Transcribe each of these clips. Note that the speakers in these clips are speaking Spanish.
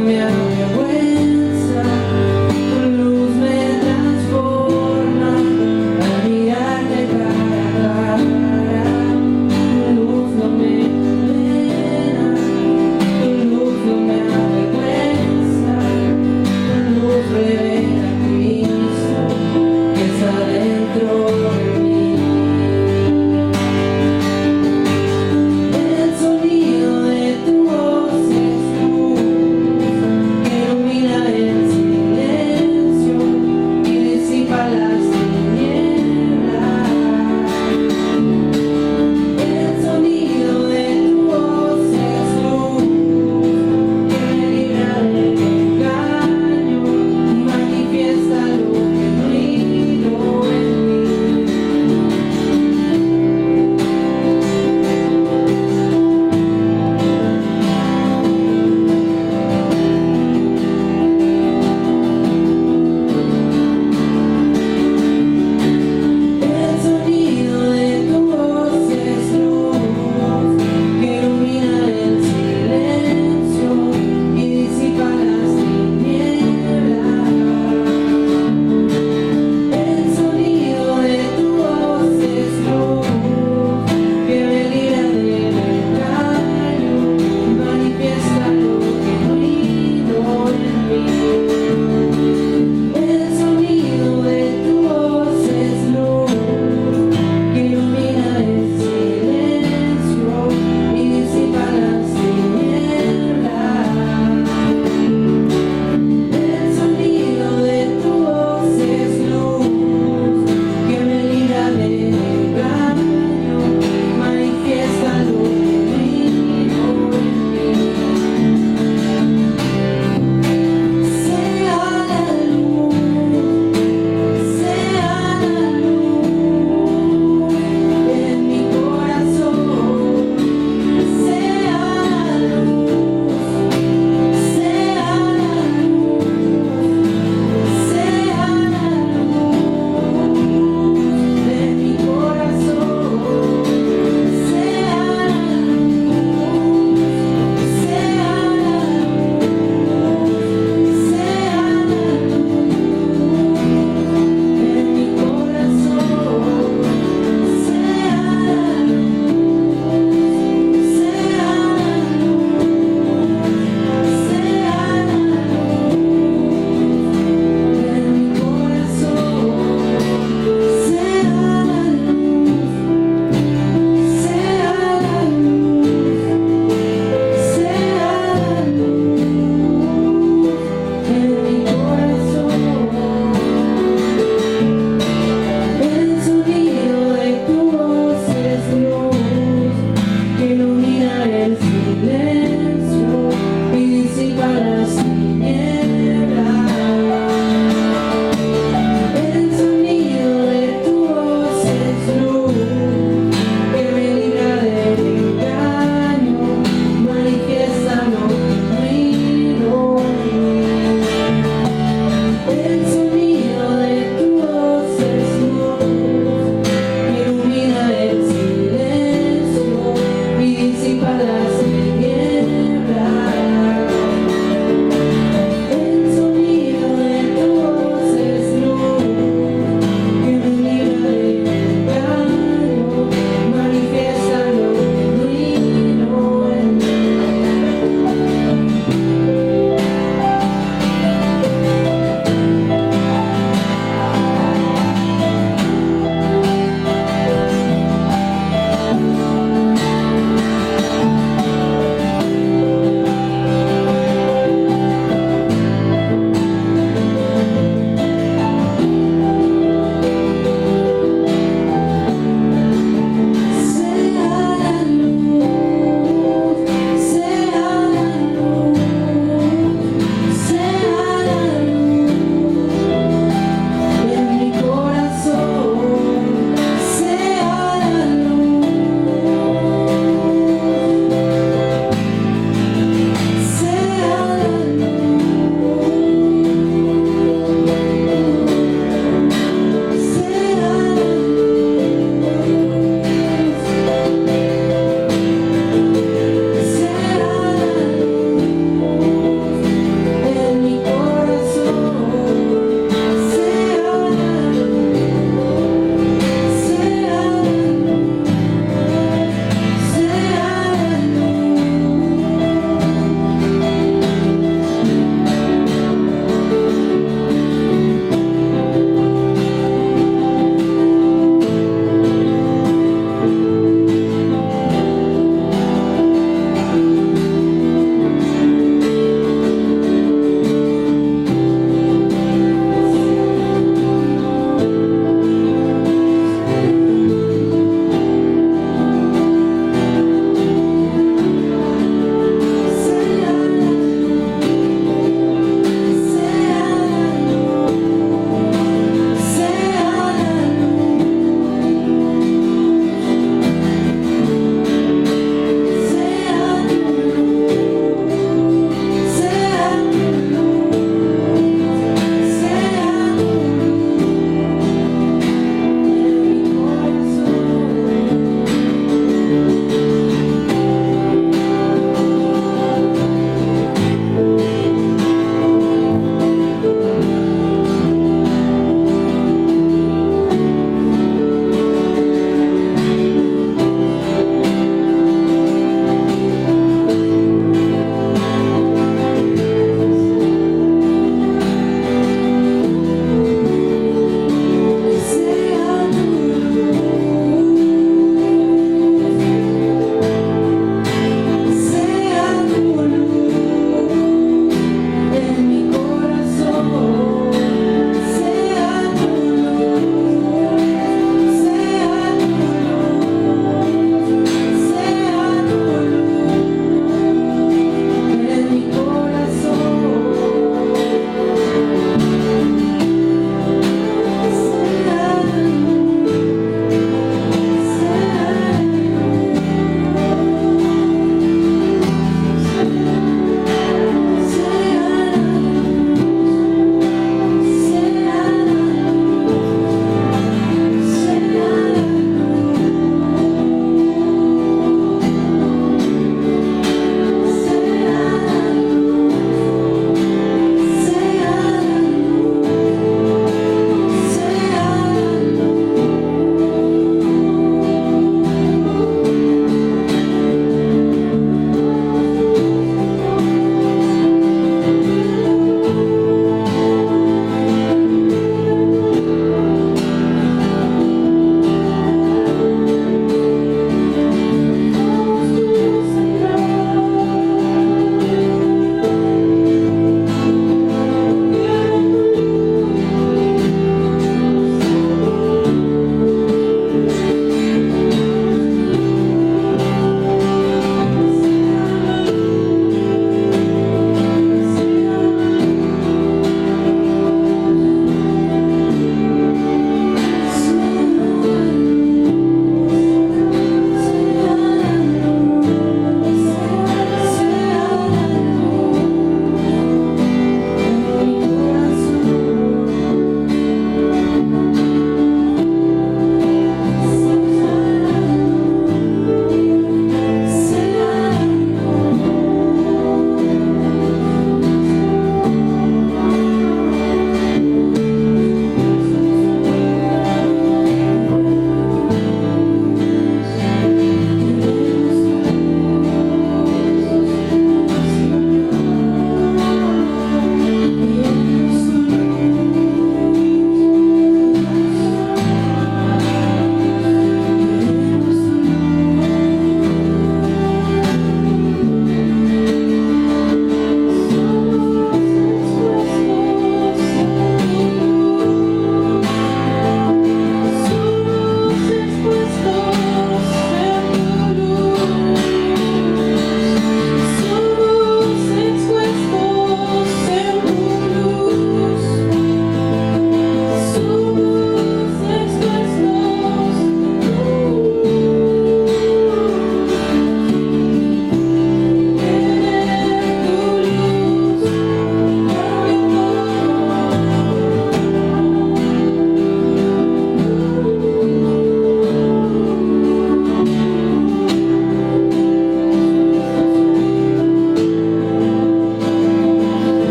me avergüenza, tu luz me transforma al mirarte cara a cara. Tu luz no me condena, tu luz no me avergüenza, tu luz revela a Cristo que está dentro de mí. El sonido de tu voz es luz,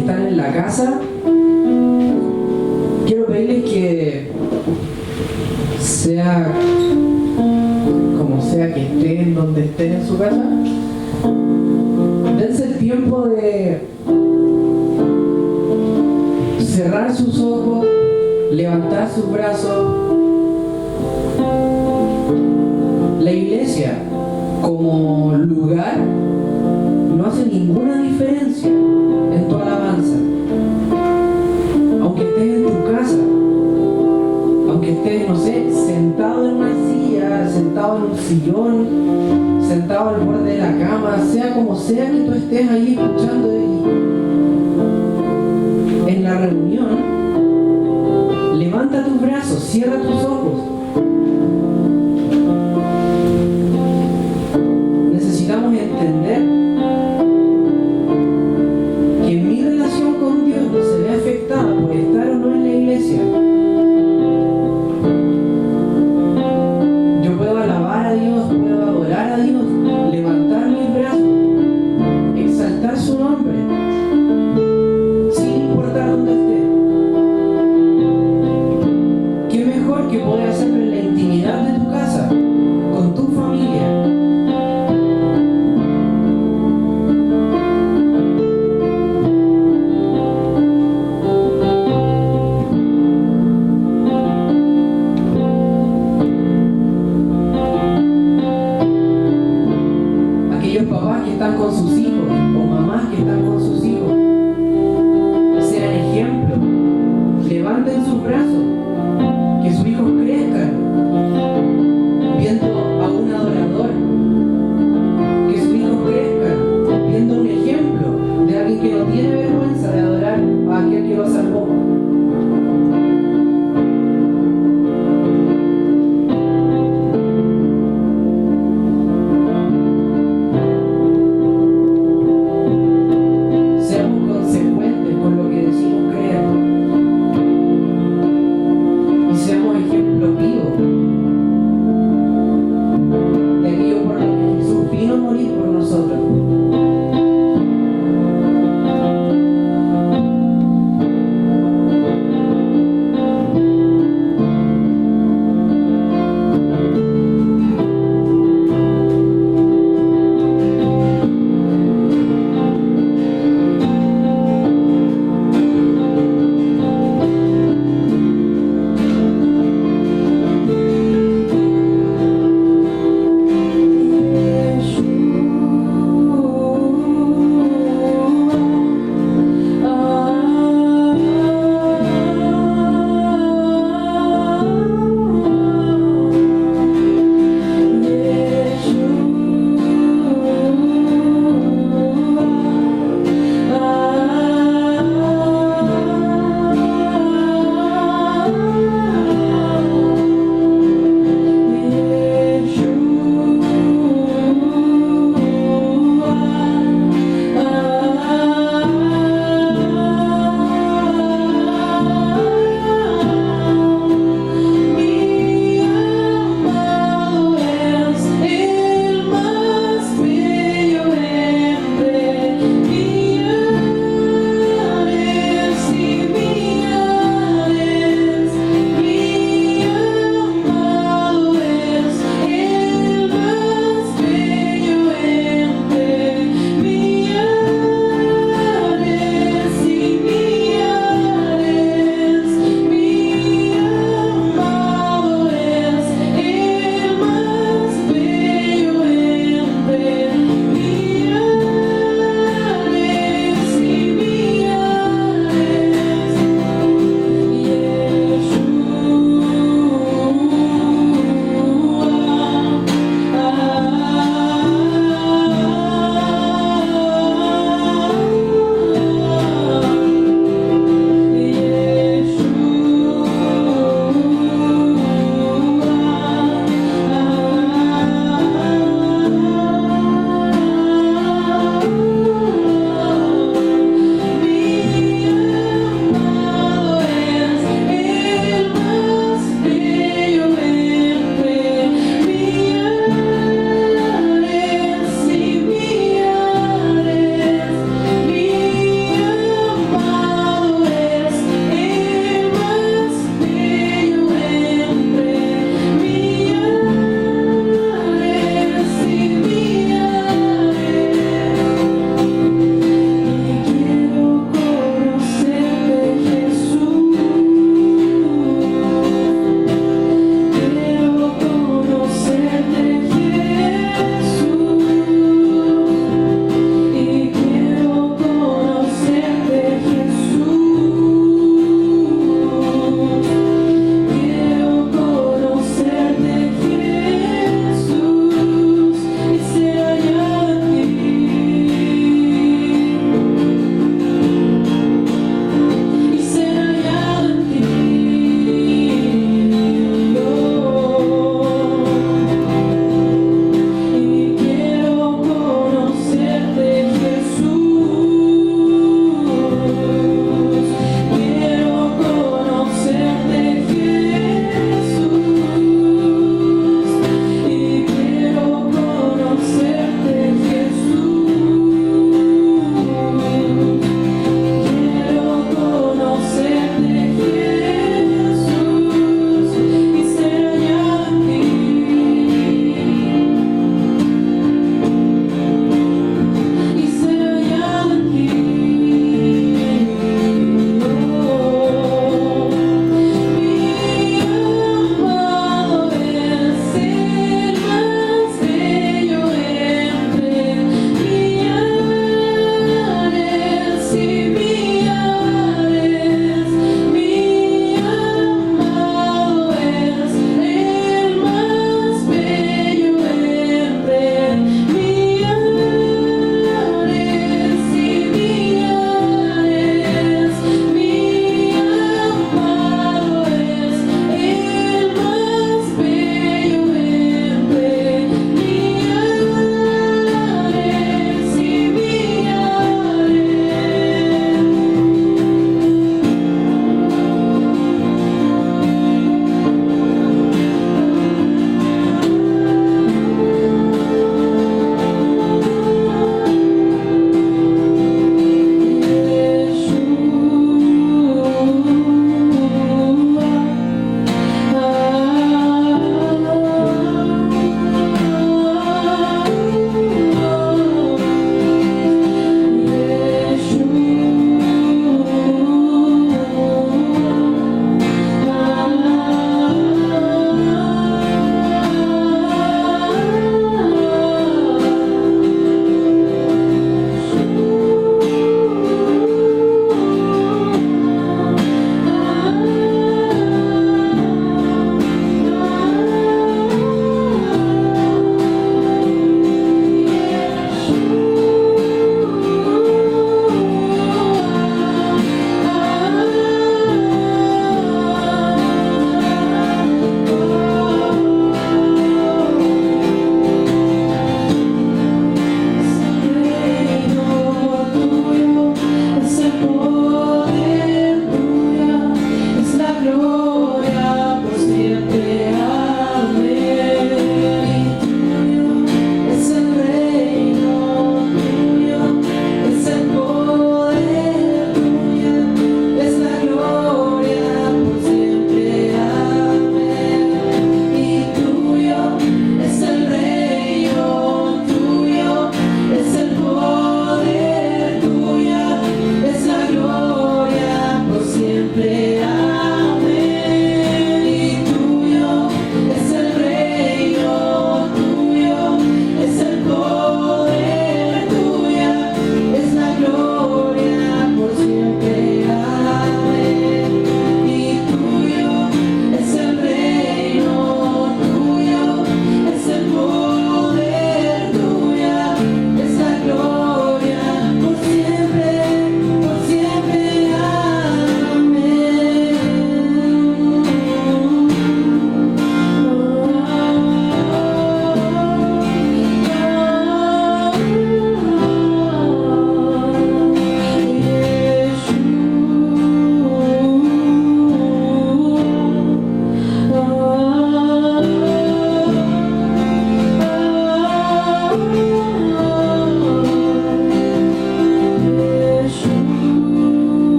están en la casa, quiero pedirles que sea como sea que estén, donde estén en su casa, dense el tiempo de cerrar sus ojos, levantar sus brazos. La iglesia como lugar no hace ninguna diferencia en tu alabanza. Aunque estés en tu casa, aunque estés, no sé, sentado en una silla, sentado en un sillón, sentado al borde de la cama, sea como sea que tú estés ahí escuchando en la reunión, levanta tus brazos, cierra tus ojos. Necesitamos entender que mi relación con Dios no se ve afectada por estar o no en la iglesia. Yo puedo alabar a Dios, puedo adorar a Dios, levantar mis brazos, exaltar su nombre, sin importar dónde esté. ¿Qué mejor que poder hacerlo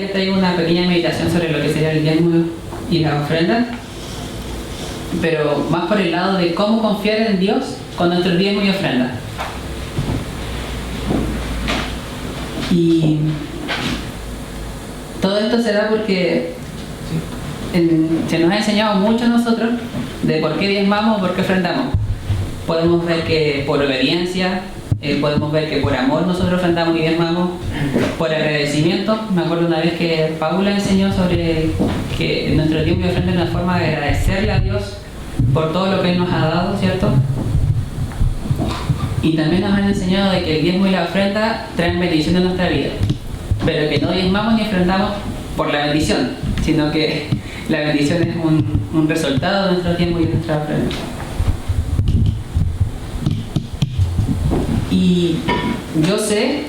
les traigo una pequeña meditación sobre lo que sería el diezmo y la ofrenda, pero más por el lado de cómo confiar en Dios con nuestro diezmo y ofrenda. Y todo esto se da porque se nos ha enseñado mucho a nosotros de por qué diezmamos o por qué ofrendamos. Podemos ver que por obediencia, podemos ver que por amor nosotros ofrendamos y diezmamos, por agradecimiento. Me acuerdo una vez que Paula enseñó sobre que nuestro diezmo y ofrenda es una forma de agradecerle a Dios por todo lo que Él nos ha dado, ¿cierto? Y también nos han enseñado de que el diezmo y la ofrenda traen bendición en nuestra vida, pero que no diezmamos ni ofrendamos por la bendición, sino que la bendición es un resultado de nuestro diezmo y nuestra ofrenda. Y yo sé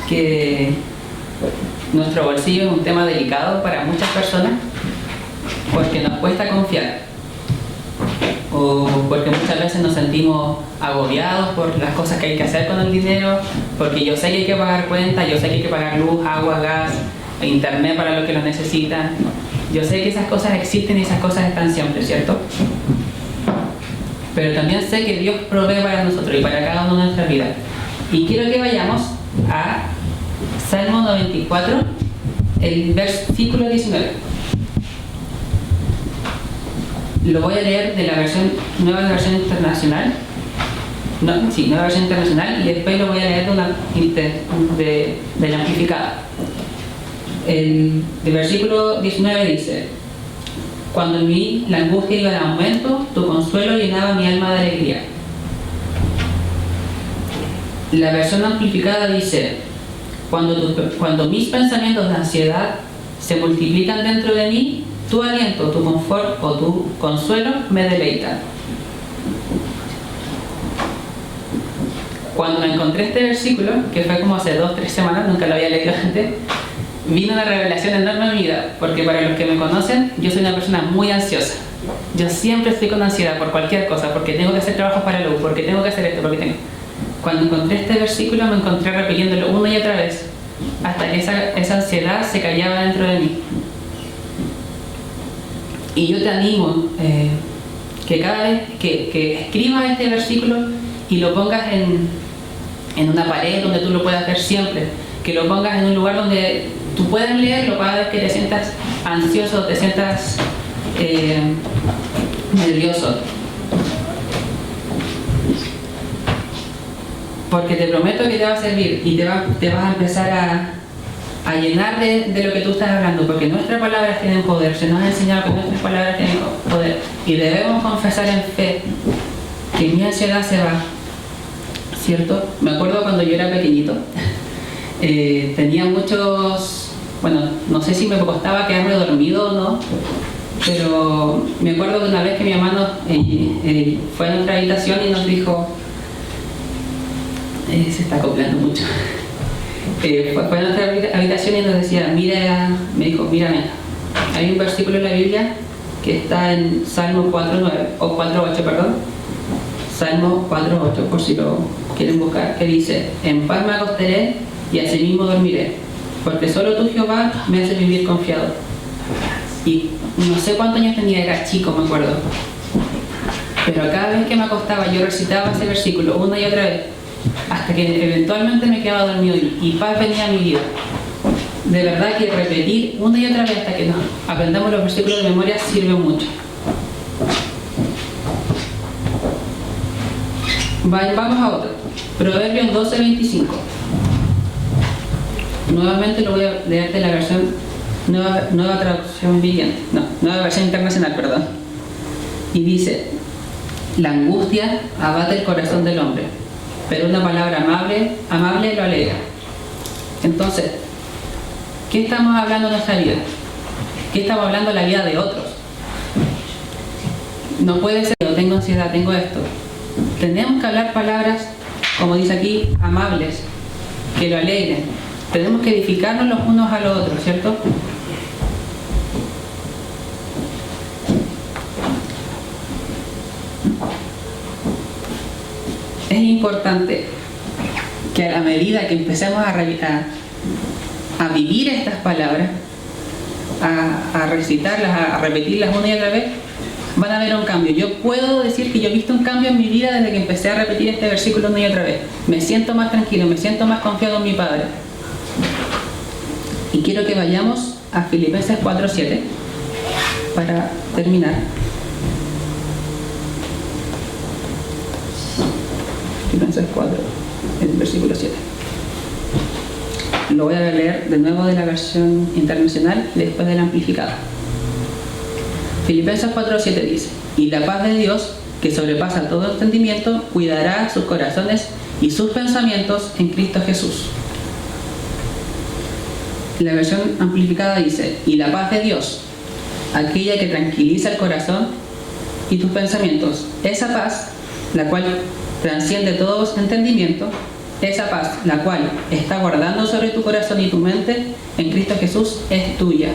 que nuestro bolsillo es un tema delicado para muchas personas porque nos cuesta confiar, o porque muchas veces nos sentimos agobiados por las cosas que hay que hacer con el dinero, porque yo sé que hay que pagar cuentas, yo sé que hay que pagar luz, agua, gas, internet para los que lo necesitan. Yo sé que esas cosas existen y esas cosas están siempre, ¿cierto? Pero también sé que Dios provee para nosotros y para cada uno de nuestras vidas. Y quiero que vayamos a Salmo 94, el versículo 19. Lo voy a leer de la nueva versión internacional. Nueva versión internacional, y después lo voy a leer de la amplificada. El versículo 19 dice: cuando en mí la angustia iba en aumento, tu consuelo llenaba mi alma de alegría. La versión amplificada dice: cuando mis pensamientos de ansiedad se multiplican dentro de mí, tu aliento, tu confort o tu consuelo me deleitan. Cuando me encontré este versículo, que fue como hace 2 o 3 semanas, nunca lo había leído antes, vino una revelación enorme en mi vida, porque para los que me conocen, yo soy una persona muy ansiosa. Yo siempre estoy con ansiedad por cualquier cosa, porque tengo que hacer trabajos para luz, porque tengo que hacer esto, porque tengo... Cuando encontré este versículo me encontré repitiéndolo una y otra vez, hasta que esa ansiedad se callaba dentro de mí. Y yo te animo que cada vez que escribas este versículo y lo pongas en una pared donde tú lo puedas ver siempre, que lo pongas en un lugar donde tú puedas leerlo cada vez que te sientas ansioso, te sientas nervioso. Porque te prometo que te va a servir y te vas a empezar a llenar de lo que tú estás hablando, porque nuestras palabras tienen poder. Se nos ha enseñado que nuestras palabras tienen poder y debemos confesar en fe que mi ansiedad se va, ¿cierto? Me acuerdo cuando yo era pequeñito, tenía muchos... Bueno, no sé si me costaba quedarme dormido o no, pero me acuerdo de una vez que mi hermano fue a nuestra habitación y nos dijo... se está acoplando mucho. Fue a nuestra habitación y nos decía, me dijo, mírame, hay un versículo en la Biblia que está en Salmo 4.9, o 4.8, perdón, Salmo 4.8, por si lo quieren buscar, que dice: en paz me acostaré y asimismo dormiré, porque solo tú, Jehová, me haces vivir confiado. Y no sé cuántos años tenía, era chico, me acuerdo, pero cada vez que me acostaba yo recitaba ese versículo una y otra vez, hasta que eventualmente me quedaba dormido y paz venía a mi vida. De verdad que repetir una y otra vez hasta que nos aprendamos los versículos de memoria sirve mucho. Vamos a otro. Proverbios 12:25. Nuevamente lo voy a leer de la versión nueva traducción viviente. No, nueva versión internacional, perdón. Y dice: la angustia abate el corazón del hombre, pero una palabra amable lo alegra. Entonces, ¿qué estamos hablando en nuestra vida? ¿Qué estamos hablando en la vida de otros? No puede ser, yo tengo ansiedad, tengo esto. Tenemos que hablar palabras, como dice aquí, amables, que lo alegren. Tenemos que edificarnos los unos a los otros, ¿cierto? Es importante que a la medida que empecemos a vivir estas palabras, a recitarlas, a repetirlas una y otra vez, van a ver un cambio. Yo puedo decir que yo he visto un cambio en mi vida desde que empecé a repetir este versículo una y otra vez. Me siento más tranquilo, me siento más confiado en mi Padre. Y quiero que vayamos a Filipenses 4:7 para terminar. Filipenses 4, el versículo 7. Lo voy a leer de nuevo de la versión internacional y después de la amplificada. Filipenses 4:7 dice: y la paz de Dios, que sobrepasa todo entendimiento, cuidará sus corazones y sus pensamientos en Cristo Jesús. La versión amplificada dice: y la paz de Dios, aquella que tranquiliza el corazón y tus pensamientos, esa paz, la cual transciende todo entendimiento, esa paz, la cual está guardando sobre tu corazón y tu mente en Cristo Jesús, es tuya.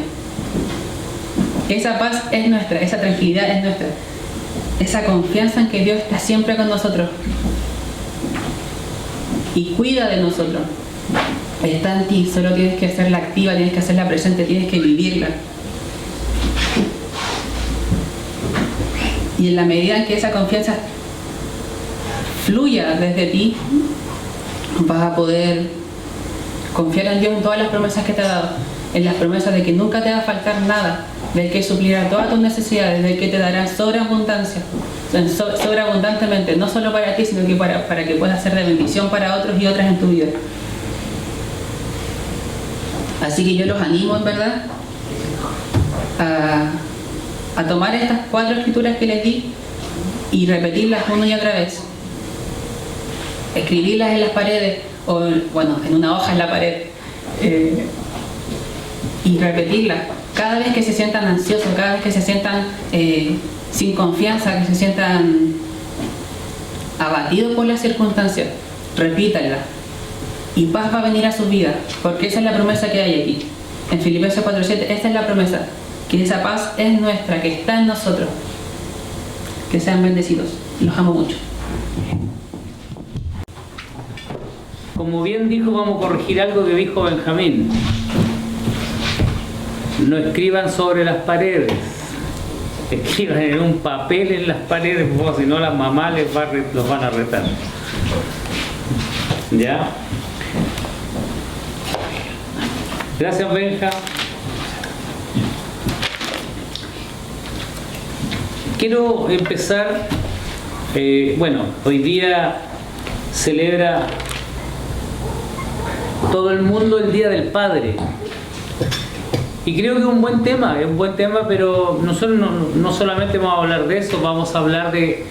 Esa paz es nuestra, esa tranquilidad es nuestra, esa confianza en que Dios está siempre con nosotros y cuida de nosotros. Está en ti, solo tienes que hacerla activa, tienes que hacerla presente, tienes que vivirla. Y en la medida en que esa confianza fluya desde ti, vas a poder confiar en Dios en todas las promesas que te ha dado, en las promesas de que nunca te va a faltar nada, del que suplirá todas tus necesidades, del que te dará sobreabundancia, sobreabundantemente, no solo para ti, sino que para que puedas ser de bendición para otros y otras en tu vida. Así que yo los animo, en verdad, a tomar estas 4 escrituras que les di y repetirlas una y otra vez. Escribirlas en las paredes, o bueno, en una hoja en la pared, y repetirlas cada vez que se sientan ansiosos, cada vez que se sientan sin confianza, que se sientan abatidos por las circunstancias. Repítanlas y paz va a venir a su vida, porque esa es la promesa que hay aquí en Filipenses 4:7. Esta es la promesa, que esa paz es nuestra, que está en nosotros. Que sean bendecidos. Los amo mucho. Como bien dijo, vamos a corregir algo que dijo Benjamín. No escriban sobre las paredes, escriban en un papel en las paredes, porque si no las mamás los van a retar. ¿Ya? Gracias, Benja. Quiero empezar, hoy día celebra todo el mundo el Día del Padre. Y creo que es un buen tema, pero nosotros no solamente vamos a hablar de eso, vamos a hablar de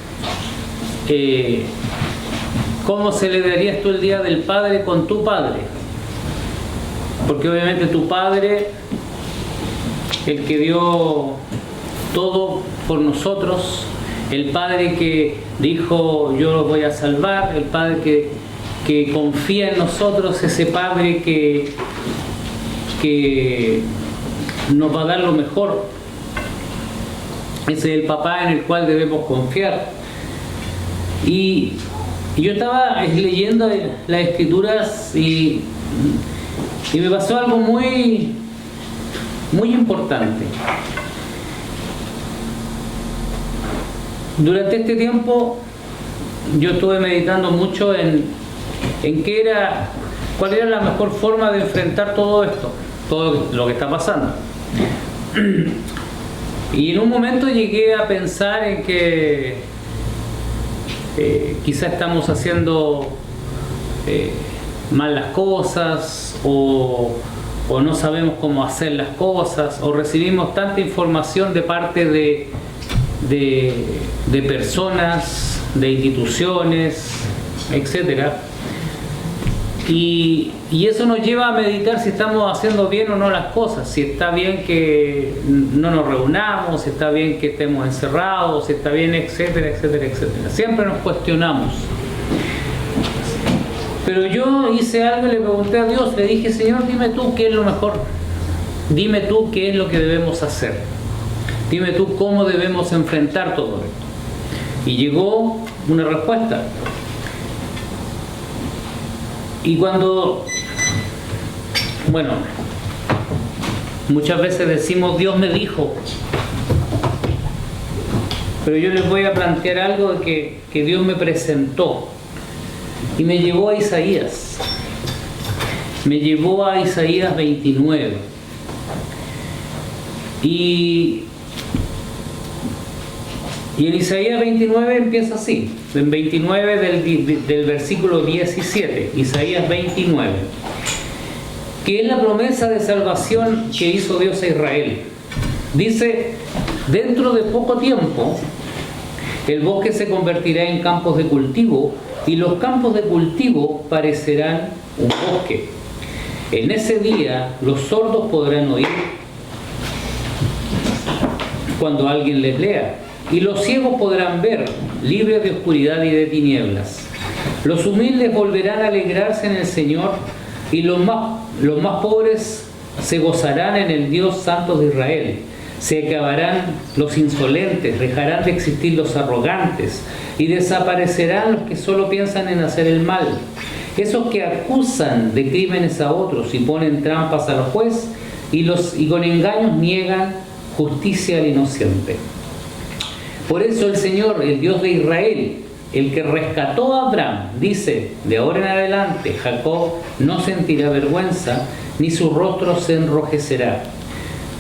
cómo celebrarías tú el Día del Padre con tu padre. Porque obviamente tu padre, el que dio todo por nosotros, el padre que dijo yo los voy a salvar, el padre que confía en nosotros, ese padre que nos va a dar lo mejor. Ese es el papá en el cual debemos confiar. Y yo estaba leyendo las escrituras y me pasó algo muy importante. Durante este tiempo yo estuve meditando mucho en cuál era la mejor forma de enfrentar todo esto, todo lo que está pasando. Y en un momento llegué a pensar en que quizá estamos haciendo mal las cosas, o no sabemos cómo hacer las cosas, o recibimos tanta información de parte de personas, de instituciones, etcétera. Y eso nos lleva a meditar si estamos haciendo bien o no las cosas, si está bien que no nos reunamos, si está bien que estemos encerrados, si está bien, etcétera, etcétera, etcétera. Siempre nos cuestionamos. Pero yo hice algo y le pregunté a Dios, le dije: Señor, dime tú qué es lo mejor, dime tú qué es lo que debemos hacer, dime tú cómo debemos enfrentar todo esto. Y llegó una respuesta. Y cuando, Muchas veces decimos Dios me dijo, pero yo les voy a plantear algo de que Dios me presentó y me llevó a Isaías. Me llevó a Isaías 29 y en Isaías 29 empieza así, en 29 del versículo 17, Isaías 29, que es la promesa de salvación que hizo Dios a Israel. Dice: dentro de poco tiempo el bosque se convertirá en campos de cultivo y los campos de cultivo parecerán un bosque. En ese día los sordos podrán oír cuando alguien les lea, y los ciegos podrán ver, libres de oscuridad y de tinieblas. Los humildes volverán a alegrarse en el Señor, y los más pobres se gozarán en el Dios Santo de Israel. Se acabarán los insolentes, dejarán de existir los arrogantes, y desaparecerán los que solo piensan en hacer el mal. Esos que acusan de crímenes a otros y ponen trampas al juez, y con engaños niegan justicia al inocente. Por eso el Señor, el Dios de Israel, el que rescató a Abraham, dice: de ahora en adelante Jacob no sentirá vergüenza, ni su rostro se enrojecerá.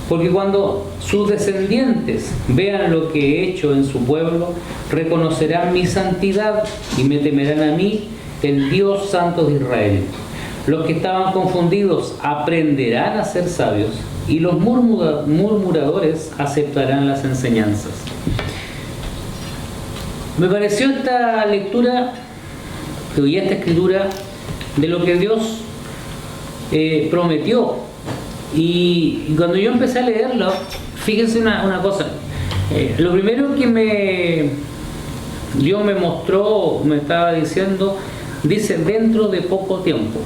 Porque cuando sus descendientes vean lo que he hecho en su pueblo, reconocerán mi santidad y me temerán a mí, el Dios Santo de Israel. Los que estaban confundidos aprenderán a ser sabios, y los murmuradores aceptarán las enseñanzas. Me pareció esta lectura y esta escritura de lo que Dios prometió. Y cuando yo empecé a leerlo, fíjense una cosa. Lo primero que Dios me mostró, me estaba diciendo, dice: dentro de poco tiempo.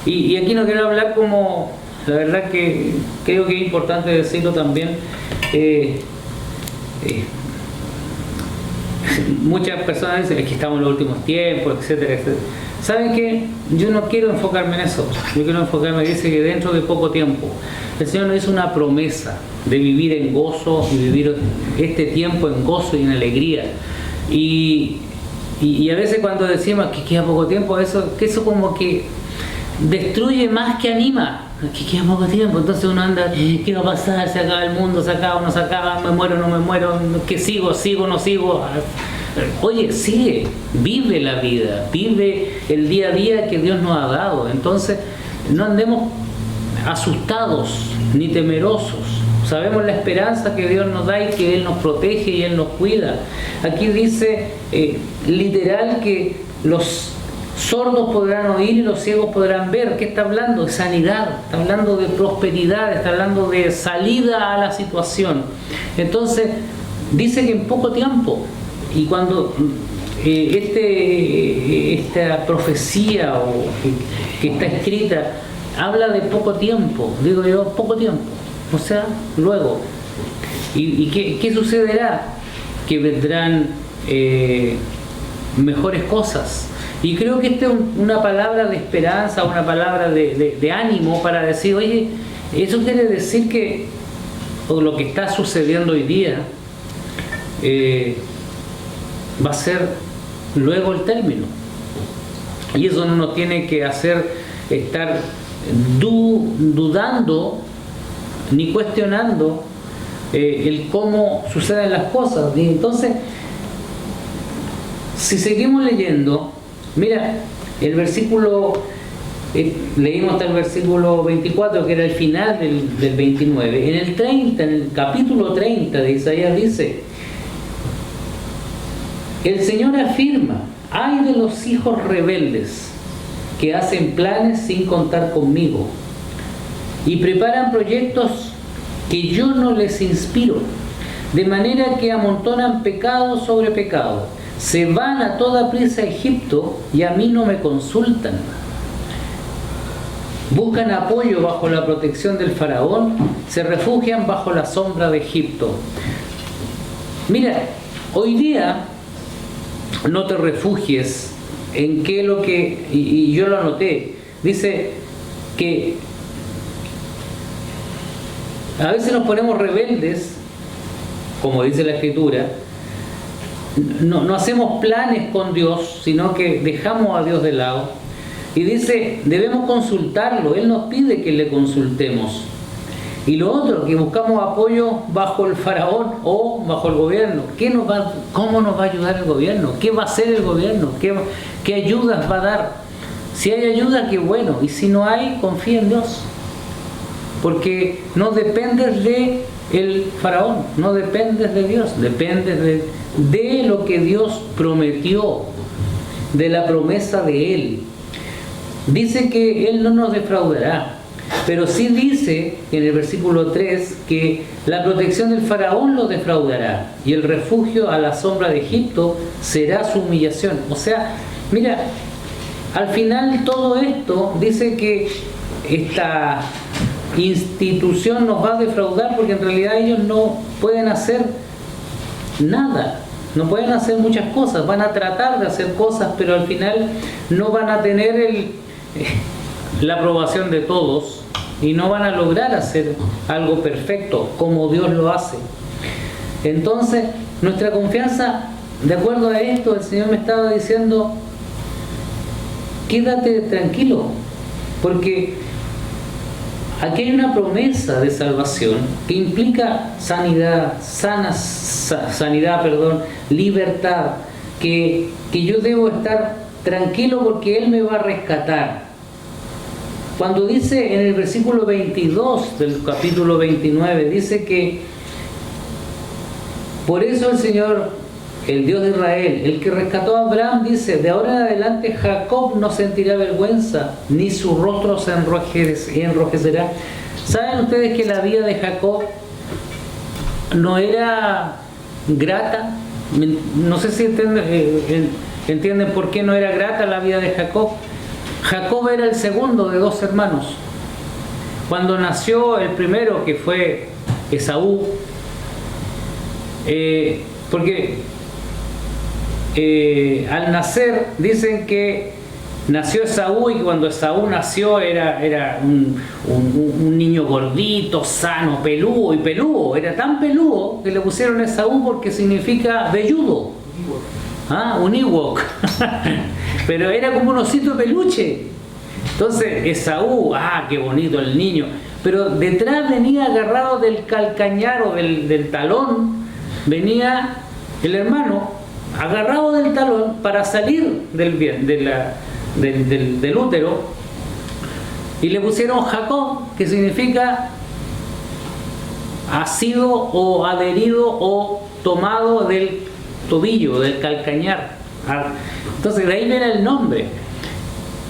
Y aquí no quiero hablar como, la verdad que creo que es importante decirlo también. Muchas personas dicen: es que estamos en los últimos tiempos, etcétera, etcétera. ¿Saben qué? Yo no quiero enfocarme en eso. Yo quiero enfocarme, dice que dentro de poco tiempo. El Señor nos hizo una promesa de vivir en gozo y vivir este tiempo en gozo y en alegría. Y a veces cuando decimos que queda poco tiempo, eso como que destruye más que anima. Que queda poco tiempo, entonces uno anda: ¿qué va a pasar? ¿Se acaba el mundo? ¿Se acaba o no se acaba? ¿Me muero o no me muero? ¿Qué sigo o no sigo? Oye, sigue, vive la vida, vive el día a día que Dios nos ha dado. Entonces no andemos asustados ni temerosos. Sabemos la esperanza que Dios nos da y que Él nos protege y Él nos cuida. Aquí dice literal que los sordos podrán oír y los ciegos podrán ver. ¿Qué está hablando? De sanidad, está hablando de prosperidad, está hablando de salida a la situación. Entonces dice que en poco tiempo. Y cuando esta profecía que está escrita habla de poco tiempo, digo yo, poco tiempo, o sea, luego. ¿Y qué sucederá? Que vendrán mejores cosas. Y creo que esta es una palabra de esperanza, una palabra de ánimo para decir: oye, eso quiere decir que lo que está sucediendo hoy día va a ser luego el término. Y eso no nos tiene que hacer estar dudando ni cuestionando el cómo suceden las cosas. Y entonces, si seguimos leyendo, mira, el versículo, leímos hasta el versículo 24, que era el final del 29. En el 30, en el capítulo 30 de Isaías dice: el Señor afirma: ay de los hijos rebeldes que hacen planes sin contar conmigo y preparan proyectos que yo no les inspiro, de manera que amontonan pecado sobre pecado. Se van a toda prisa a Egipto y a mí no me consultan. Buscan apoyo bajo la protección del faraón, se refugian bajo la sombra de Egipto. Mira, hoy día no te refugies en qué lo que, y yo lo anoté, dice que A veces nos ponemos rebeldes, como dice la Escritura, no hacemos planes con Dios, sino que dejamos a Dios de lado. Y dice, debemos consultarlo, Él nos pide que le consultemos. Y lo otro, que buscamos apoyo bajo el faraón o bajo el gobierno. ¿Cómo nos va a ayudar el gobierno? ¿Qué va a hacer el gobierno? ¿Qué ayudas va a dar? Si hay ayuda, qué bueno. Y si no hay, confía en Dios. Porque no dependes de el faraón, no dependes de Dios, dependes de lo que Dios prometió, de la promesa de Él. Dice que Él no nos defraudará, pero sí dice en el versículo 3 que la protección del faraón lo defraudará y el refugio a la sombra de Egipto será su humillación. O sea, mira, al final todo esto dice que esta institución nos va a defraudar porque en realidad ellos no pueden hacer nada, no pueden hacer muchas cosas, van a tratar de hacer cosas, pero al final no van a tener la aprobación de todos y no van a lograr hacer algo perfecto como Dios lo hace. Entonces, nuestra confianza, de acuerdo a esto, el Señor me estaba diciendo, quédate tranquilo, porque aquí hay una promesa de salvación que implica libertad, que yo debo estar tranquilo porque Él me va a rescatar. Cuando dice en el versículo 22 del capítulo 29, dice que por eso el Señor, el Dios de Israel, el que rescató a Abraham, dice, de ahora en adelante Jacob no sentirá vergüenza, ni su rostro se enrojecerá. ¿Saben ustedes que la vida de Jacob no era grata? No sé si entienden por qué no era grata la vida de Jacob. Jacob era el segundo de 2 hermanos. Cuando nació el primero, que fue Esaú, porque al nacer dicen que nació Esaú y cuando Esaú nació era un niño gordito, sano, peludo, era tan peludo que le pusieron Esaú porque significa velludo, un Ewok. Pero era como un osito de peluche. Entonces Esaú, qué bonito el niño, pero detrás venía agarrado del calcañar o del talón, venía el hermano agarrado del talón para salir del útero, y le pusieron Jacob, que significa asido o adherido o tomado del tobillo, del calcañar. Entonces de ahí viene el nombre.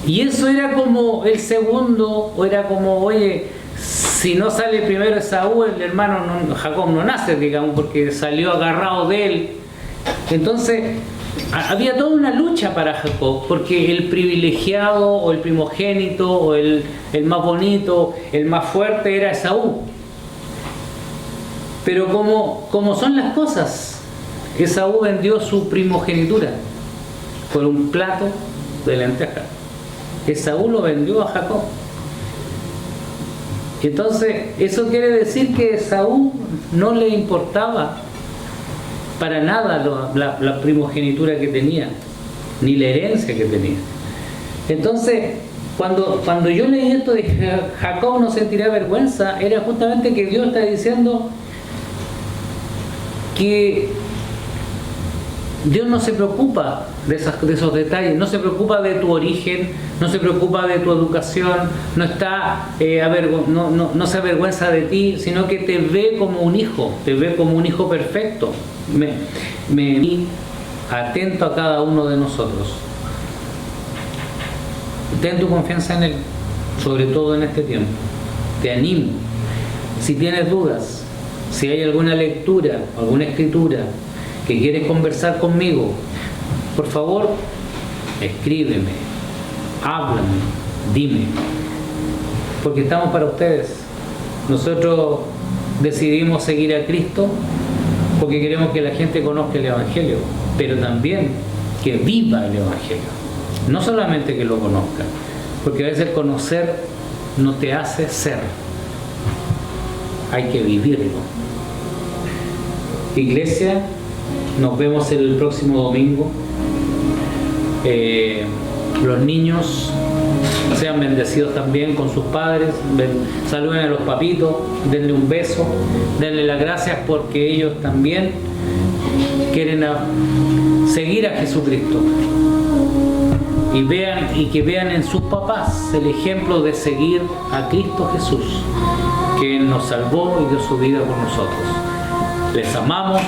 Y eso era como el segundo, o era como, oye, si no sale primero Esaú, el hermano Jacob no nace, digamos, porque salió agarrado de él. Entonces había toda una lucha para Jacob, porque el privilegiado o el primogénito o el más bonito, el más fuerte era Esaú. Pero como son las cosas, Esaú vendió su primogenitura por un plato de lentejas. Esaú lo vendió a Jacob. Entonces, eso quiere decir que Esaú no le importaba para nada la primogenitura que tenía, ni la herencia que tenía. Entonces, cuando yo leí esto de Jacob no sentirá vergüenza, era justamente que Dios está diciendo que Dios no se preocupa de esos detalles, no se preocupa de tu origen, no se preocupa de tu educación, no se avergüenza de ti, sino que te ve como un hijo perfecto. Atento a cada uno de nosotros. Ten tu confianza en Él, sobre todo en este tiempo. Te animo. Si tienes dudas, si hay alguna lectura, alguna escritura que quieres conversar conmigo, por favor, escríbeme, háblame, dime, porque estamos para ustedes. Nosotros decidimos seguir a Cristo porque queremos que la gente conozca el Evangelio, pero también que viva el Evangelio, no solamente que lo conozca, porque a veces conocer no te hace ser. hay que vivirlo. Iglesia, nos vemos el próximo domingo. Los niños sean bendecidos también con sus padres, saluden a los papitos, denle un beso, denle las gracias porque ellos también quieren seguir a Jesucristo. Y que vean en sus papás el ejemplo de seguir a Cristo Jesús, que nos salvó y dio su vida por nosotros. Les amamos,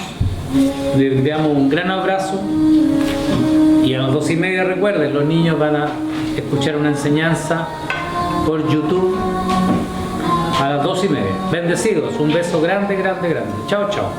les enviamos un gran abrazo y a las 2:30, recuerden, los niños van a escuchar una enseñanza por YouTube a las 2:30. Bendecidos, un beso grande, grande, grande. Chao, chao.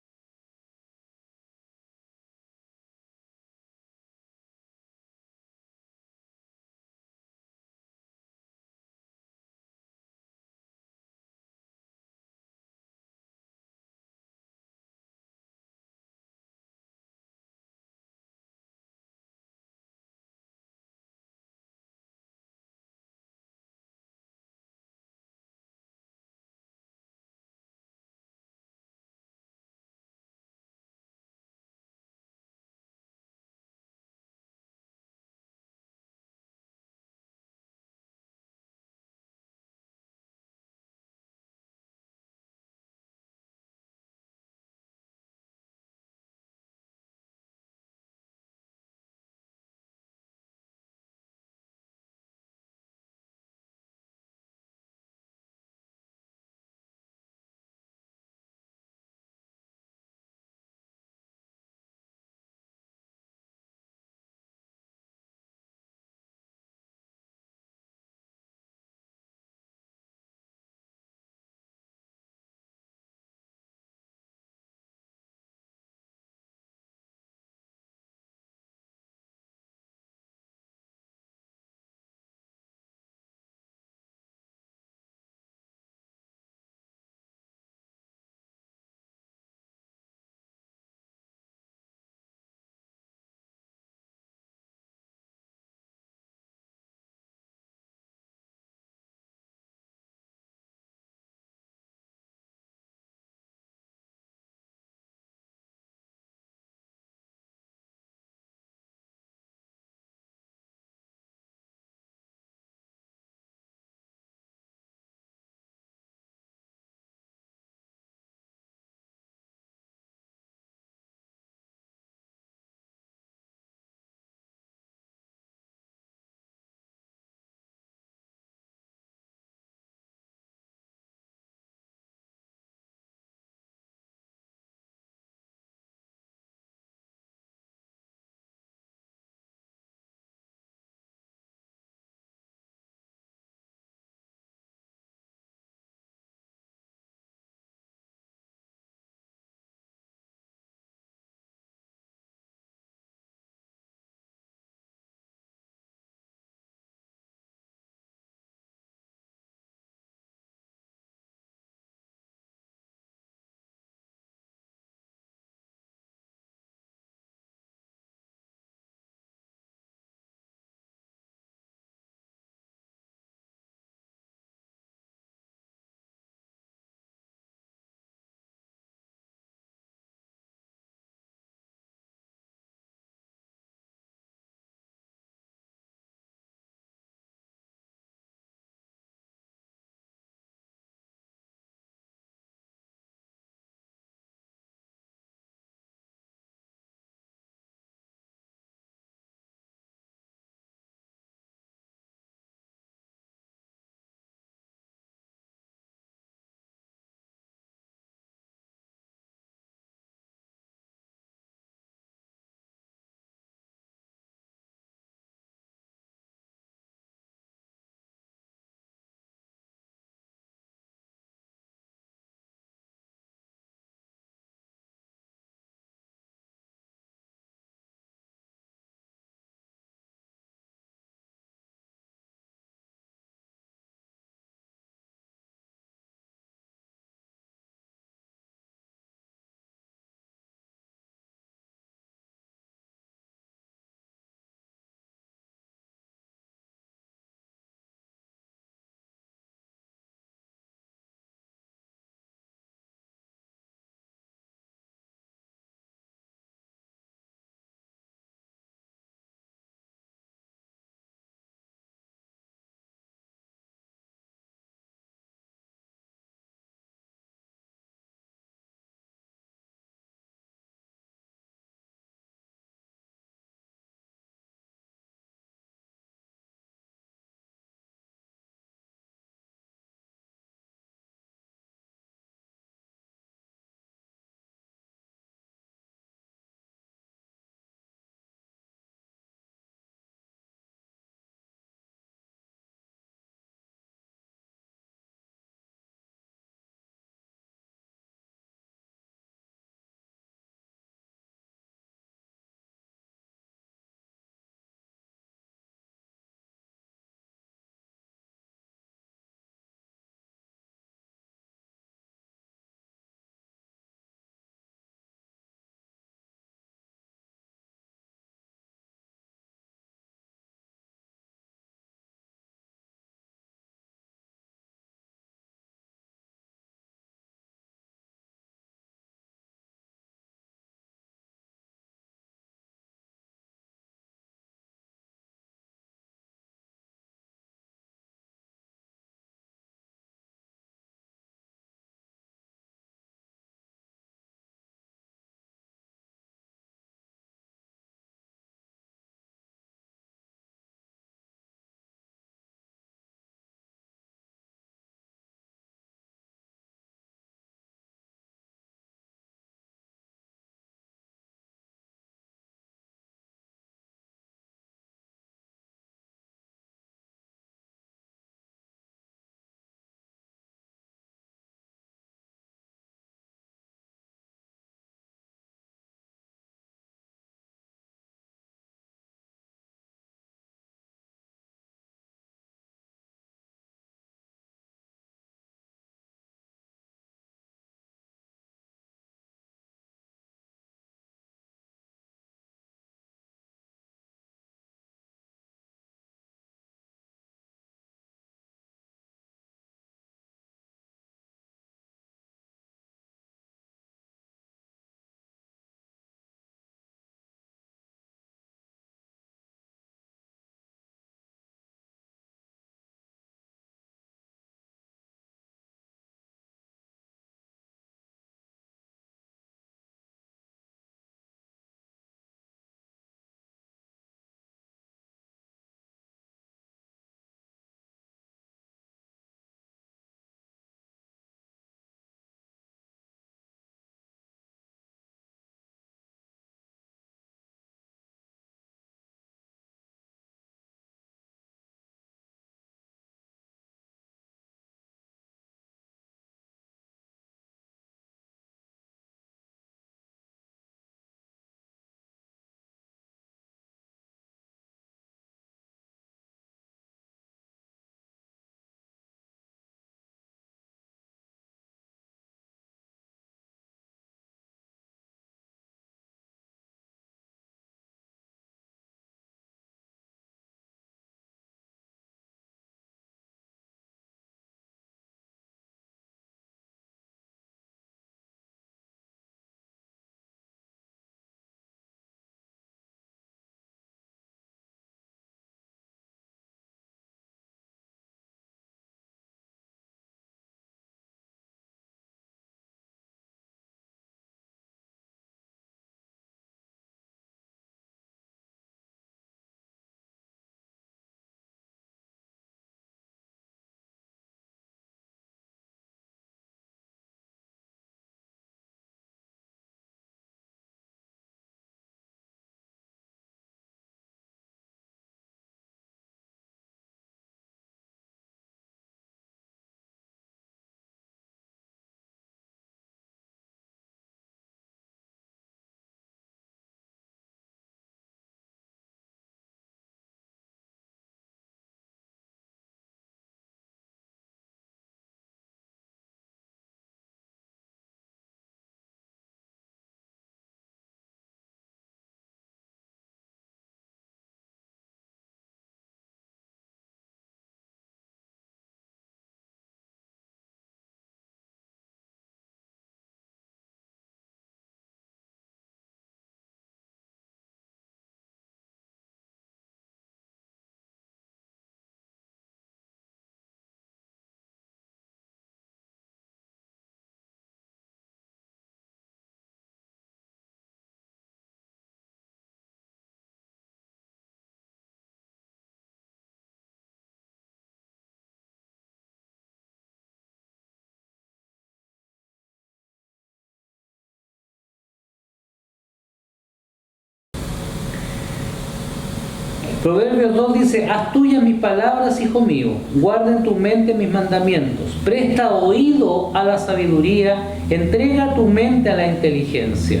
Proverbios 2 dice: haz tuyas mis palabras, hijo mío, guarda en tu mente mis mandamientos, presta oído a la sabiduría, entrega tu mente a la inteligencia.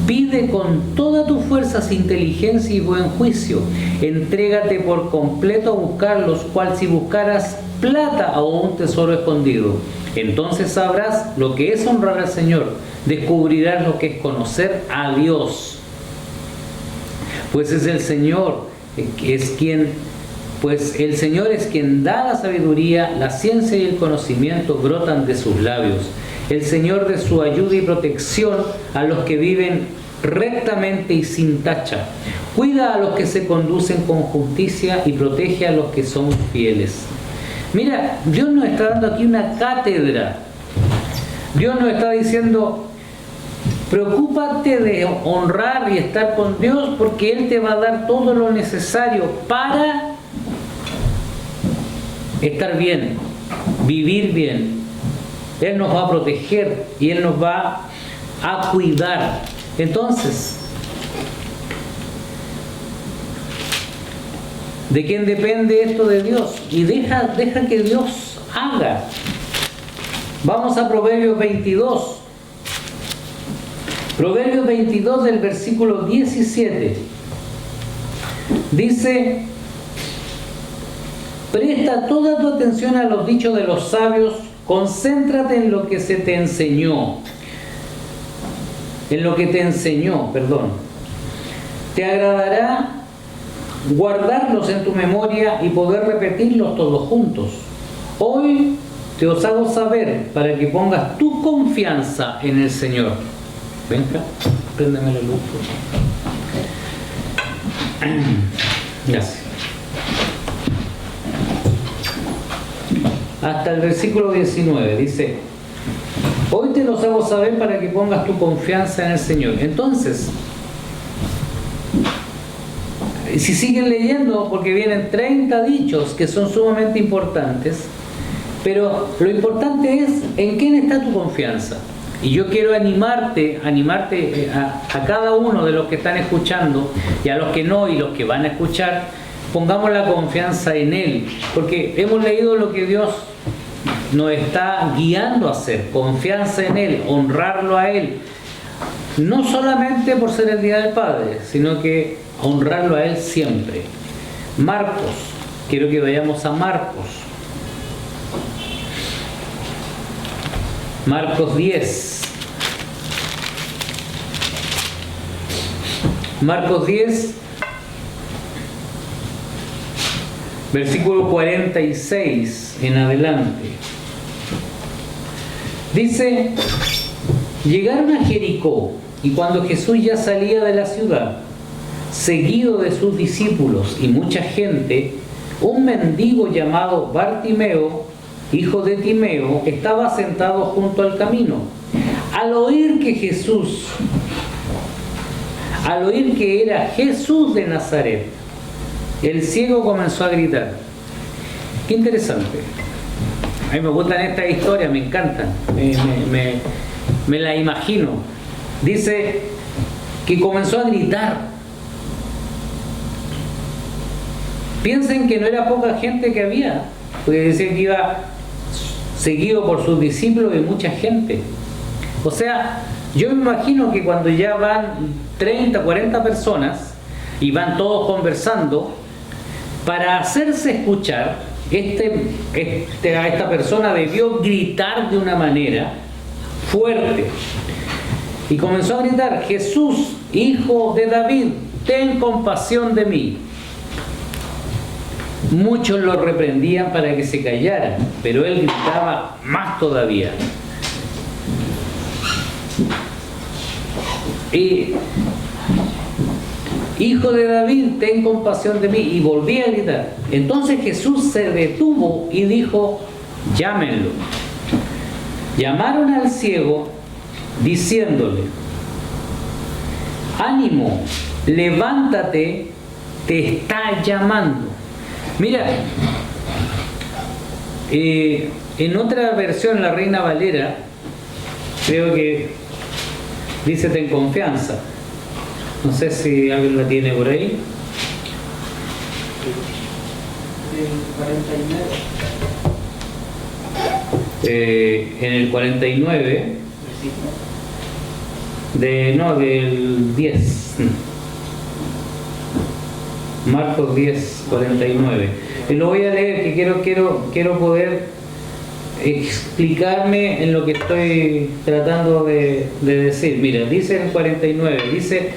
Pide con todas tus fuerzas inteligencia y buen juicio. Entrégate por completo a buscarlos, cual si buscaras plata o un tesoro escondido. Entonces sabrás lo que es honrar al Señor, descubrirás lo que es conocer a Dios. Pues es el Señor el Señor es quien da la sabiduría, la ciencia y el conocimiento brotan de sus labios. El Señor de su ayuda y protección a los que viven rectamente y sin tacha. Cuida a los que se conducen con justicia y protege a los que son fieles. Mira, Dios nos está dando aquí una cátedra. Dios nos está diciendo: preocúpate de honrar y estar con Dios, porque Él te va a dar todo lo necesario para estar bien, vivir bien. Él nos va a proteger y Él nos va a cuidar. Entonces, ¿de quién depende esto? De Dios. Y deja que Dios haga. Vamos a Proverbios 22. Proverbios 22 del versículo 17. Dice: presta toda tu atención a los dichos de los sabios, concéntrate en lo que se te enseñó. Te agradará guardarlos en tu memoria y poder repetirlos todos juntos. Hoy te os hago saber para que pongas tu confianza en el Señor. Venga, préndeme la luz. Gracias. Hasta el versículo 19 dice: hoy te los hago saber para que pongas tu confianza en el Señor. Entonces, si siguen leyendo, porque vienen 30 dichos que son sumamente importantes, pero lo importante es en quién está tu confianza. Y yo quiero animarte a cada uno de los que están escuchando, y a los que no y los que van a escuchar, pongamos la confianza en Él, porque hemos leído lo que Dios nos está guiando a hacer: confianza en Él, honrarlo a Él, no solamente por ser el Día del Padre, sino que honrarlo a Él siempre. Marcos, quiero que vayamos a Marcos 10. Marcos 10, versículo 46 en adelante. Dice: llegaron a Jericó, y cuando Jesús ya salía de la ciudad, seguido de sus discípulos y mucha gente, un mendigo llamado Bartimeo, hijo de Timeo, estaba sentado junto al camino. Al oír que era Jesús de Nazaret, el ciego comenzó a gritar. Qué interesante. A mí me gustan estas historias, me encantan. Me la imagino. Dice que comenzó a gritar. Piensen que no era poca gente que había, porque decía que iba seguido por sus discípulos y mucha gente. O sea, yo me imagino que cuando ya van 30, 40 personas y van todos conversando, para hacerse escuchar, esta persona debió gritar de una manera fuerte. Y comenzó a gritar: Jesús, hijo de David, ten compasión de mí. Muchos lo reprendían para que se callara, pero él gritaba más todavía. Y, hijo de David, ten compasión de mí. Y volví a gritar. Entonces Jesús se detuvo y dijo: llámenlo. Llamaron al ciego diciéndole: ánimo, levántate, te está llamando. Mira, en otra versión, la Reina Valera, creo que dice: ten confianza. No sé si alguien la tiene por ahí. En el 49, del 10. Marcos 10, 49. Y lo voy a leer, que quiero poder explicarme en lo que estoy tratando de decir. Mira, dice en 49, dice: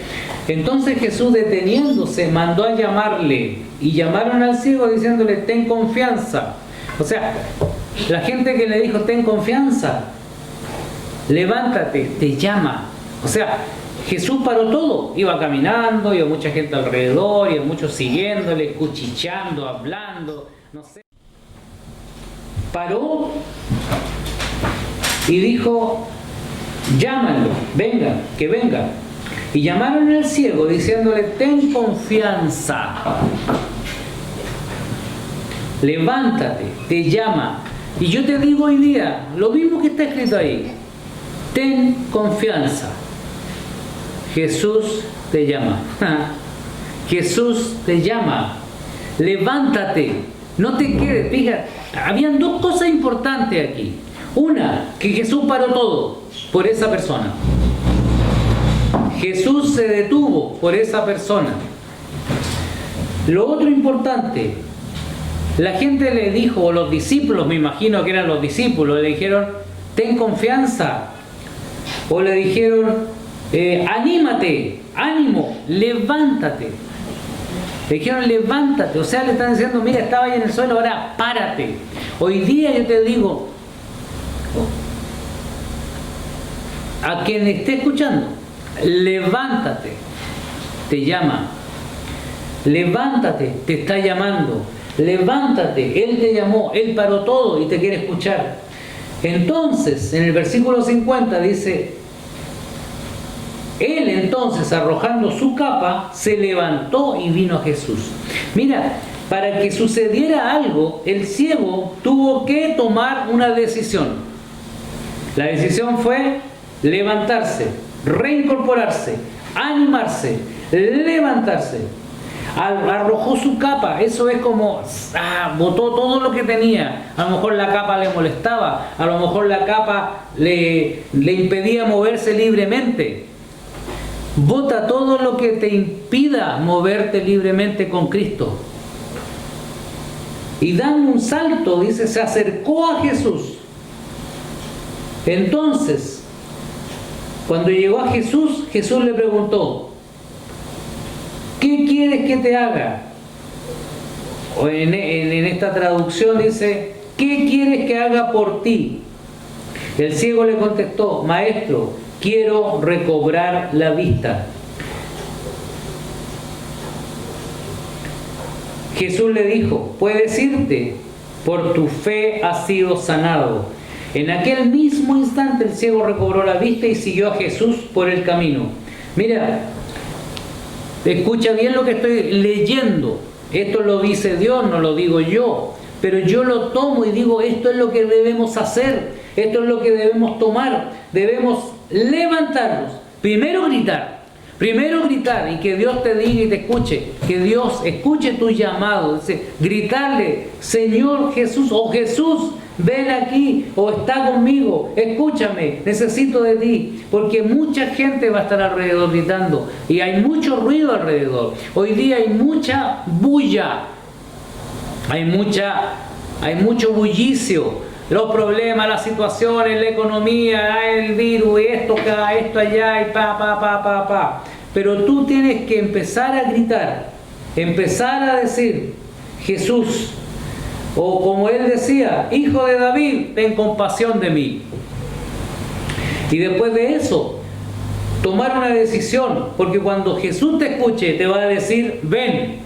entonces Jesús, deteniéndose, mandó a llamarle, y llamaron al ciego diciéndole: ten confianza. O sea, la gente que le dijo: ten confianza, levántate, te llama. O sea, Jesús paró todo, iba caminando, iba mucha gente alrededor, iba muchos siguiéndole, cuchicheando, hablando, no sé. Paró y dijo: llámalo, venga, que venga. Y llamaron al ciego diciéndole: ten confianza, levántate, te llama. Y yo te digo hoy día lo mismo que está escrito ahí: ten confianza, Jesús te llama. Jesús te llama, levántate, no te quedes. Fíjate, habían dos cosas importantes aquí. Una, que Jesús paró todo por esa persona. Jesús se detuvo por esa persona. Lo otro importante, la gente le dijo, o los discípulos, me imagino que eran los discípulos, le dijeron: ten confianza. O le dijeron: anímate, ánimo, levántate. Le dijeron: levántate. O sea, le están diciendo: mira, estaba ahí en el suelo, ahora párate. Hoy día yo te digo, a quien esté escuchando, levántate, te llama. Levántate, te está llamando. Levántate, Él te llamó, Él paró todo y te quiere escuchar. Entonces, en el versículo 50 dice: Él entonces, arrojando su capa, se levantó y vino a Jesús. Mira, para que sucediera algo, el ciego tuvo que tomar una decisión. La decisión fue levantarse, reincorporarse, animarse, levantarse. Arrojó su capa, eso es como botó todo lo que tenía. A lo mejor la capa le molestaba, a lo mejor la capa le impedía moverse libremente. Bota todo lo que te impida moverte libremente con Cristo. Y dando un salto, dice, se acercó a Jesús. Entonces, cuando llegó a Jesús, Jesús le preguntó: ¿qué quieres que te haga? O en esta traducción dice: ¿qué quieres que haga por ti? El ciego le contestó: Maestro, quiero recobrar la vista. Jesús le dijo: puedes irte, por tu fe has sido sanado. En aquel mismo instante el ciego recobró la vista y siguió a Jesús por el camino. Mira, escucha bien lo que estoy leyendo. Esto lo dice Dios, no lo digo yo. Pero yo lo tomo y digo: esto es lo que debemos hacer. Esto es lo que debemos tomar. Debemos levantarnos. Primero gritar y que Dios te diga y te escuche. Que Dios escuche tu llamado. Dice, gritarle: Señor Jesús, o Jesús, ven aquí, o está conmigo, escúchame, necesito de ti. Porque mucha gente va a estar alrededor gritando, y hay mucho ruido alrededor. Hoy día hay mucha bulla, hay mucho bullicio. Los problemas, las situaciones, la economía, el virus, esto acá, esto allá, y pa. Pero tú tienes que empezar a gritar, empezar a decir: Jesús, o como él decía: Hijo de David, ten compasión de mí. Y después de eso, tomar una decisión, porque cuando Jesús te escuche, te va a decir: ven.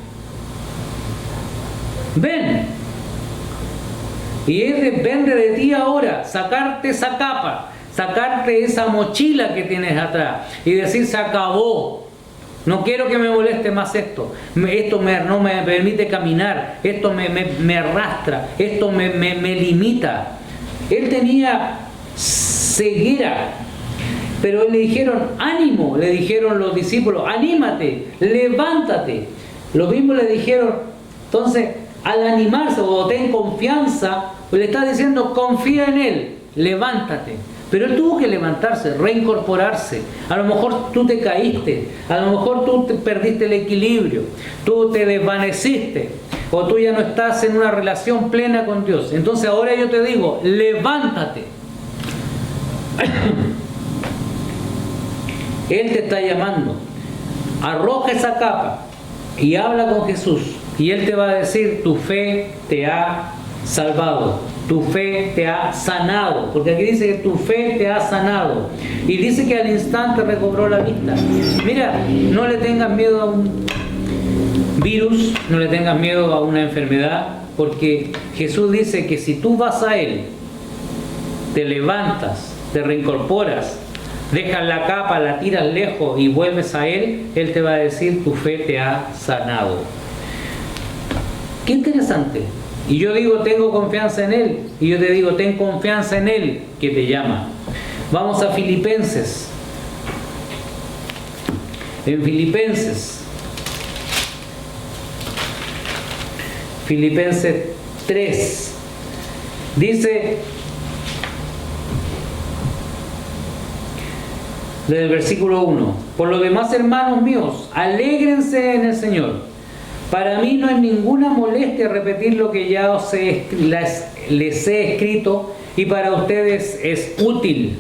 Y depende de ti ahora, sacarte esa capa, sacarte esa mochila que tienes atrás y decir: se acabó, no quiero que me moleste más esto no me permite caminar, esto me arrastra, esto me limita. Él tenía ceguera, pero le dijeron: ánimo, le dijeron los discípulos: anímate, levántate. Lo mismo le dijeron. Entonces, al animarse o ten confianza, pues le está diciendo confía en Él, levántate. Pero Él tuvo que levantarse, reincorporarse. A lo mejor tú te caíste, a lo mejor tú perdiste el equilibrio, tú te desvaneciste o tú ya no estás en una relación plena con Dios. Entonces ahora yo te digo, levántate. Él te está llamando. Arroja esa capa y habla con Jesús. Y Él te va a decir, tu fe te ha salvado, tu fe te ha sanado. Porque aquí dice que tu fe te ha sanado. Y dice que al instante recobró la vista. Mira, no le tengas miedo a un virus, no le tengas miedo a una enfermedad. Porque Jesús dice que si tú vas a Él, te levantas, te reincorporas, dejas la capa, la tiras lejos y vuelves a Él, Él te va a decir, tu fe te ha sanado. Qué interesante. Y yo digo, tengo confianza en Él. Y yo te digo, ten confianza en Él que te llama. Vamos a Filipenses. En Filipenses 3 dice, desde el versículo 1, por lo demás, hermanos míos, alégrense en el Señor. Para mí no es ninguna molestia repetir lo que ya les he escrito, y para ustedes es útil.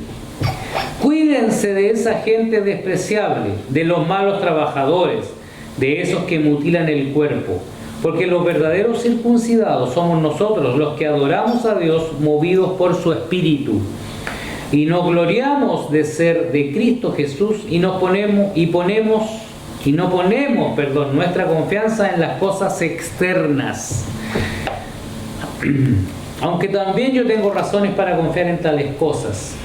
Cuídense de esa gente despreciable, de los malos trabajadores, de esos que mutilan el cuerpo, porque los verdaderos circuncidados somos nosotros, los que adoramos a Dios movidos por su Espíritu. Y nos gloriamos de ser de Cristo Jesús y no ponemos nuestra confianza en las cosas externas. Aunque también yo tengo razones para confiar en tales cosas.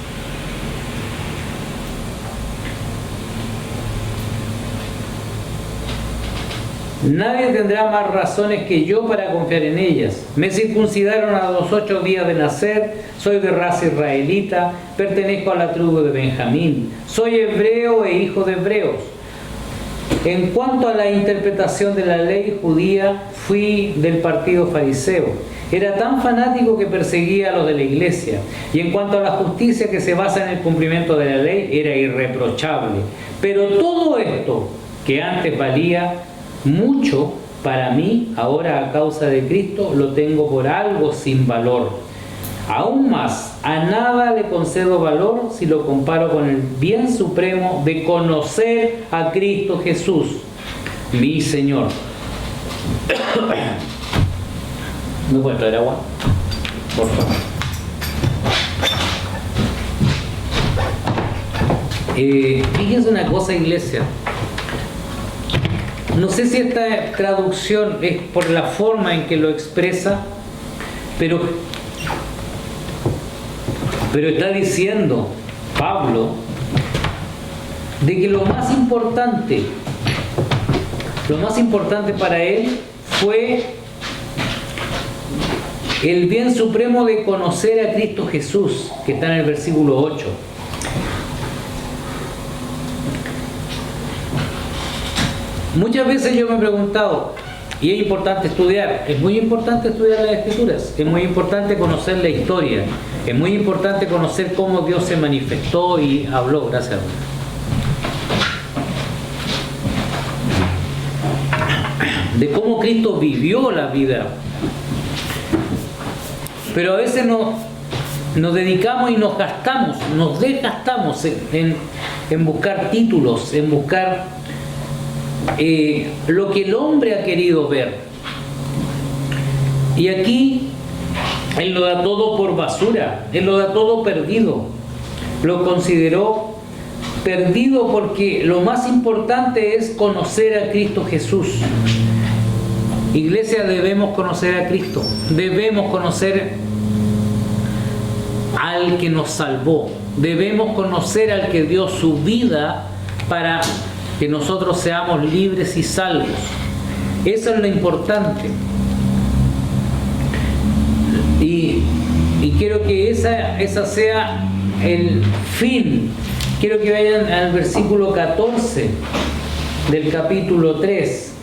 Nadie tendrá más razones que yo para confiar en ellas. Me circuncidaron a los 8 días de nacer, soy de raza israelita, pertenezco a la tribu de Benjamín, soy hebreo e hijo de hebreos. En cuanto a la interpretación de la ley judía, fui del partido fariseo. Era tan fanático que perseguía a los de la iglesia. Y en cuanto a la justicia que se basa en el cumplimiento de la ley, era irreprochable. Pero todo esto, que antes valía mucho para mí, ahora a causa de Cristo, lo tengo por algo sin valor. Aún más, a nada le concedo valor si lo comparo con el bien supremo de conocer a Cristo Jesús, mi Señor. ¿Me puedes traer agua? Por favor. Fíjense una cosa, iglesia. No sé si esta traducción es por la forma en que lo expresa, pero está diciendo Pablo de que lo más importante para él fue el bien supremo de conocer a Cristo Jesús, que está en el versículo 8. Muchas veces yo me he preguntado, y es importante estudiar, es muy importante estudiar las Escrituras, es muy importante conocer la historia, es muy importante conocer cómo Dios se manifestó y habló, gracias. De cómo Cristo vivió la vida. Pero a veces nos dedicamos y nos desgastamos en buscar títulos, en buscar lo que el hombre ha querido ver. Y aquí Él lo da todo por basura, Él lo da todo perdido. Lo consideró perdido porque lo más importante es conocer a Cristo Jesús. Iglesia, debemos conocer a Cristo, debemos conocer al que nos salvó, debemos conocer al que dio su vida para que nosotros seamos libres y salvos. Eso es lo importante. Y quiero que esa sea el fin. Quiero que vayan al versículo 14 del capítulo 3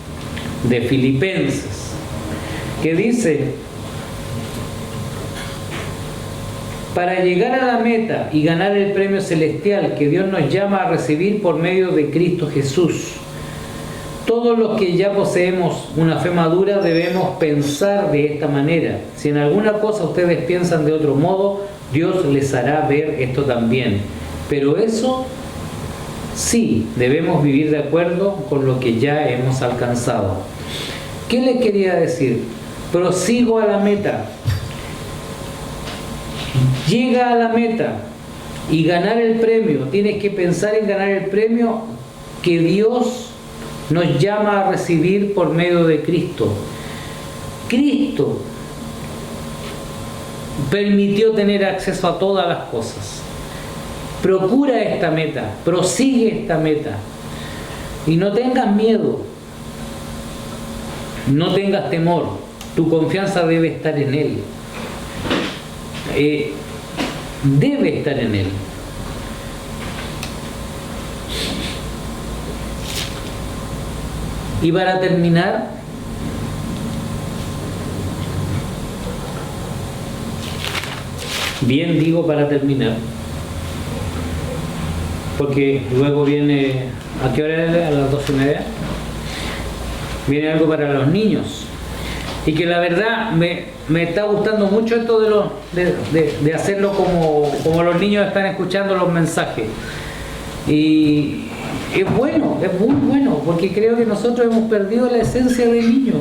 de Filipenses. que dice: para llegar a la meta y ganar el premio celestial que Dios nos llama a recibir por medio de Cristo Jesús, todos los que ya poseemos una fe madura debemos pensar de esta manera. Si en alguna cosa ustedes piensan de otro modo, Dios les hará ver esto también. Pero eso sí, debemos vivir de acuerdo con lo que ya hemos alcanzado. ¿Qué les quería decir? Prosigo a la meta. Llega a la meta y ganar el premio. Tienes que pensar en ganar el premio que Dios nos llama a recibir por medio de Cristo. Cristo permitió tener acceso a todas las cosas. Procura esta meta, prosigue esta meta. Y no tengas miedo, no tengas temor. Tu confianza debe estar en Él. Debe estar en Él. Y para terminar, bien digo para terminar, porque luego viene, ¿a qué hora es? A las 12:30. Viene algo para los niños. Y que la verdad me está gustando mucho esto de hacerlo como los niños están escuchando los mensajes. Y es bueno, es muy bueno, porque creo que nosotros hemos perdido la esencia del niño.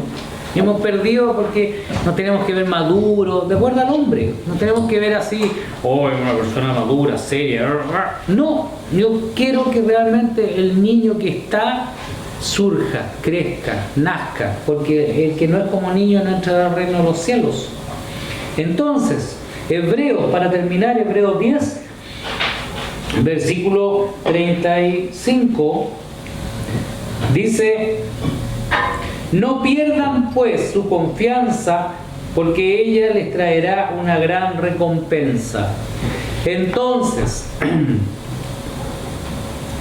Hemos perdido porque nos tenemos que ver maduros, de acuerdo al hombre. Nos tenemos que ver así, oh, es una persona madura, seria. No, yo quiero que realmente el niño que está surja, crezca, nazca, porque el que no es como niño no entrará al reino de los cielos. Entonces, Hebreos, para terminar, Hebreos 10, versículo 35, dice: no pierdan pues su confianza, porque ella les traerá una gran recompensa. Entonces,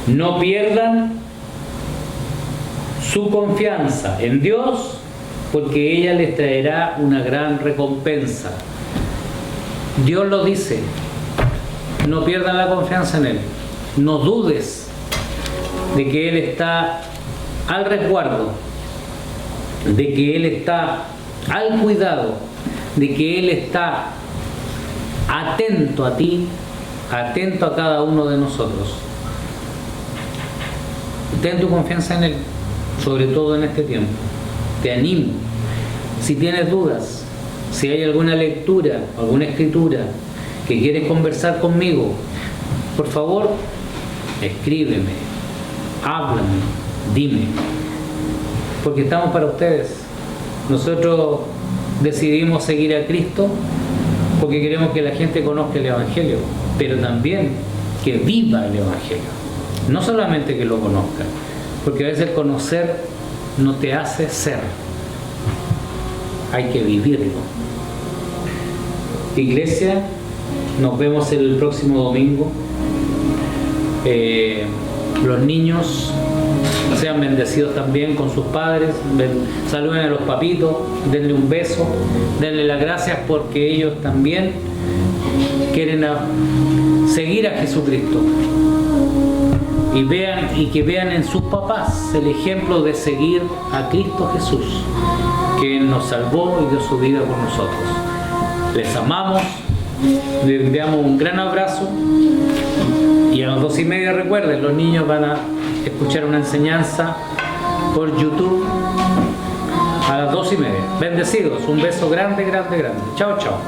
no pierdan su confianza en Dios, porque ella les traerá una gran recompensa. Dios lo dice. No pierdan la confianza en Él. No dudes de que Él está al resguardo, de que Él está al cuidado, de que Él está atento a ti, atento a cada uno de nosotros. Ten tu confianza en Él, sobre todo en este tiempo. Te animo. Si tienes dudas, si hay alguna lectura, alguna escritura que quieres conversar conmigo, por favor, escríbeme, háblame, dime, porque estamos para ustedes. Nosotros decidimos seguir a Cristo porque queremos que la gente conozca el Evangelio, pero también que viva el Evangelio, no solamente que lo conozca, porque a veces conocer no te hace ser, hay que vivirlo. Iglesia, nos vemos el próximo domingo. Los niños sean bendecidos también con sus padres. Saluden a los papitos, denle un beso, denle las gracias porque ellos también quieren seguir a Jesucristo. Y que vean en sus papás el ejemplo de seguir a Cristo Jesús, que nos salvó y dio su vida por nosotros. Les amamos, les enviamos un gran abrazo, y a las 2:30 recuerden, los niños van a escuchar una enseñanza por YouTube a las 2:30. Bendecidos, un beso grande, grande, grande. Chao, chao.